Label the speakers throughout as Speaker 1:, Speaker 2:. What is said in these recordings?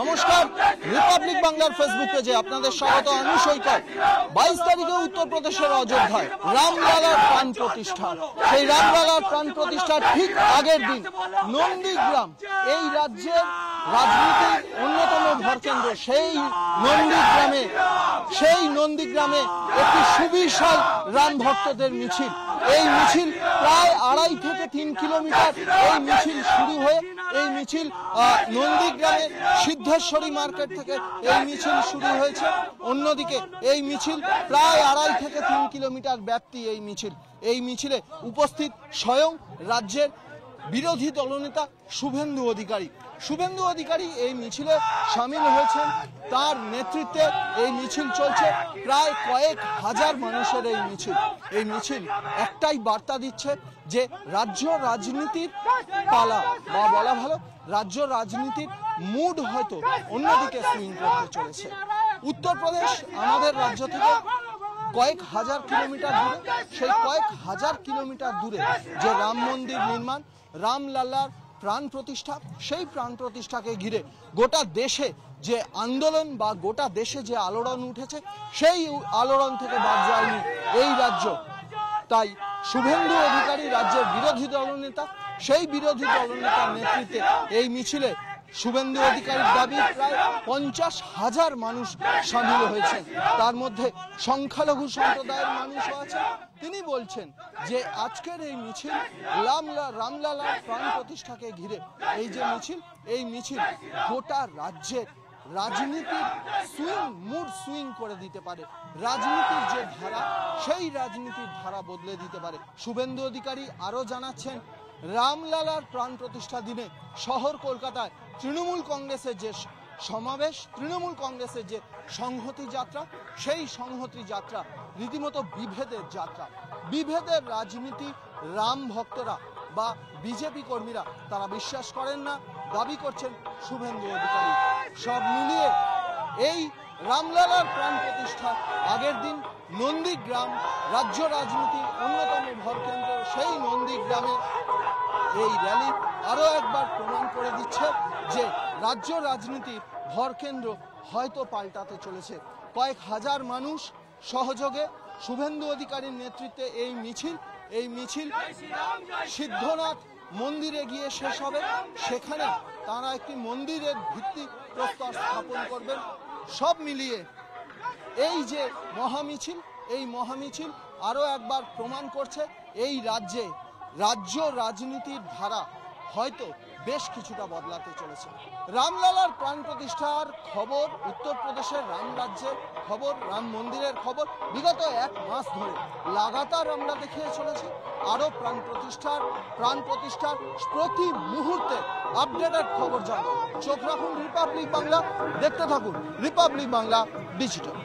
Speaker 1: নমস্কার, রিপাবলিক বাংলার ফেসবুক পেজে আপনাদের স্বাগত। আমি সৈকত। 22 তারিখে উত্তরপ্রদেশের অযোধ্যায় রামলালার প্রাণ প্রতিষ্ঠা। সেই রামলালার প্রাণ প্রতিষ্ঠার ঠিক আগের দিন নন্দীগ্রাম, এই রাজ্যের রাজনীতির অন্যতম ভরকেন্দ্র, সেই নন্দীগ্রামে একটি সুবিশাল রাম ভক্তদের মিছিল। এই মিছিল প্রায় 2.5 থেকে 3 কিলোমিটার এই মিছিল শুরু হয়ে এই মিছিল নন্দীগ্রামে সিদ্ধেশ্বরী মার্কেট থেকে এই মিছিল শুরু হয়েছে। অন্যদিকে এই মিছিল প্রায় 2.5 থেকে 3 কিলোমিটার ব্যাপ্তি এই মিছিল। এই মিছিলে উপস্থিত স্বয়ং রাজ্যের বিরোধী দলনেতা শুভেন্দু অধিকারী এই মিছিলে সামিল হয়েছেন। তার নেতৃত্বে এই মিছিল চলছে। প্রায় কয়েক হাজার মানুষের এই মিছিল একটাই বার্তা দিচ্ছে যে রাজ্য রাজনীতির পালা, বা বলা ভালো রাজ্য রাজনীতির মুড হয়তো অন্যদিকে সুইং করতে চলেছে। উত্তরপ্রদেশ আমাদের রাজ্য থেকে কয়েক হাজার কিলোমিটার দূরে। সেই কয়েক হাজার কিলোমিটার দূরে যে রাম মন্দির নির্মাণ, রামলালার প্রাণ প্রতিষ্ঠা, সেই প্রাণ প্রতিষ্ঠাকে ঘিরে গোটা দেশে যে আন্দোলন বা গোটা দেশে যে আলোড়ন উঠেছে, সেই আলোড়ন থেকে বাদ যায়নি এই রাজ্য। তাই শুভেন্দু অধিকারী রাজ্যের বিরোধী দলনেতা, সেই বিরোধী দলনেতার নেতৃত্বে এই মিছিলে শুভেন্দু অধিকারীর দাবি প্রায় 50,000 মানুষ সামিল হয়েছেন। তার মধ্যে সংখ্যালঘু সম্প্রদায়ের মানুষও আছে। তিনি বলছেন যে আজকের এই মিছিল রামলালার প্রাণ প্রতিষ্ঠাকে ঘিরে এই যে মিছিল, এই মিছিল গোটা রাজ্যের রাজনীতির মুড সুইং করে দিতে পারে। রাজনীতির যে ধারা, সেই রাজনীতির ধারা বদলে দিতে পারে। শুভেন্দু অধিকারী আরো জানাচ্ছেন, রামলালার প্রাণ প্রতিষ্ঠা দিনে শহর কলকাতায় তৃণমূল কংগ্রেসের যে সমাবেশ, তৃণমূল কংগ্রেসের যে সংহতি যাত্রা, সেই সংহতি যাত্রা রীতিমতো বিভেদের রাজনীতি রাম ভক্তরা বা বিজেপি কর্মীরা তারা বিশ্বাস করেন না, দাবি করছেন শুভেন্দু অধিকারী। সব মিলিয়ে এই রামলালার প্রাণ প্রতিষ্ঠার আগের দিন নন্দীগ্রাম, রাজ্য রাজনীতির অন্যতম ভরকেন্দ্র, সেই নন্দীগ্রামে এই র্যালি আরো একবার প্রমাণ করে দিচ্ছে যে রাজ্য রাজনীতির ভরকেন্দ্র হয়তো পাল্টাতে চলেছে। কয়েক হাজার মানুষ সহযোগে শুভেন্দু অধিকারীর নেতৃত্বে এই মিছিল সিদ্ধনাথ মন্দিরে গিয়ে শেষ হবে। সেখানে তারা একটি মন্দিরের ভিত্তি প্রস্তর স্থাপন করবেন। সব মিলিয়ে এই যে মহামিছিল আরো একবার প্রমাণ করছে এই রাজ্য রাজনীতির ধারা হয়তো বেশ কিছুটা বদলাতে চলেছে। রামলালার প্রাণ প্রতিষ্ঠার খবর, উত্তরপ্রদেশের রামরাজ্যের খবর, রাম মন্দিরের খবর বিগত 1 মাস ধরে লাগাতার আমরা দেখিয়ে চলেছি। আরো প্রাণ প্রতিষ্ঠার প্রতি মুহূর্তে আপডেটেড খবর জানো। চোখ রাখুন রিপাবলিক বাংলা, দেখতে থাকুন রিপাবলিক বাংলা ডিজিটাল।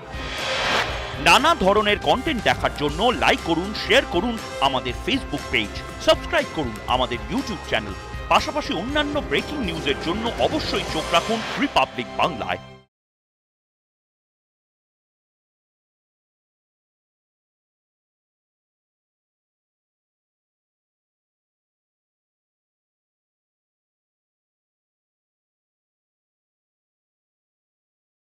Speaker 2: নানা ধরনের কন্টেন্ট দেখার জন্য লাইক করুন, শেয়ার করুন আমাদের ফেসবুক পেজ, সাবস্ক্রাইব করুন আমাদের ইউটিউব চ্যানেল। পাশাপাশি অন্যান্য ব্রেকিং নিউজের জন্য অবশ্যই চোখ রাখুন রিপাবলিক বাংলায়।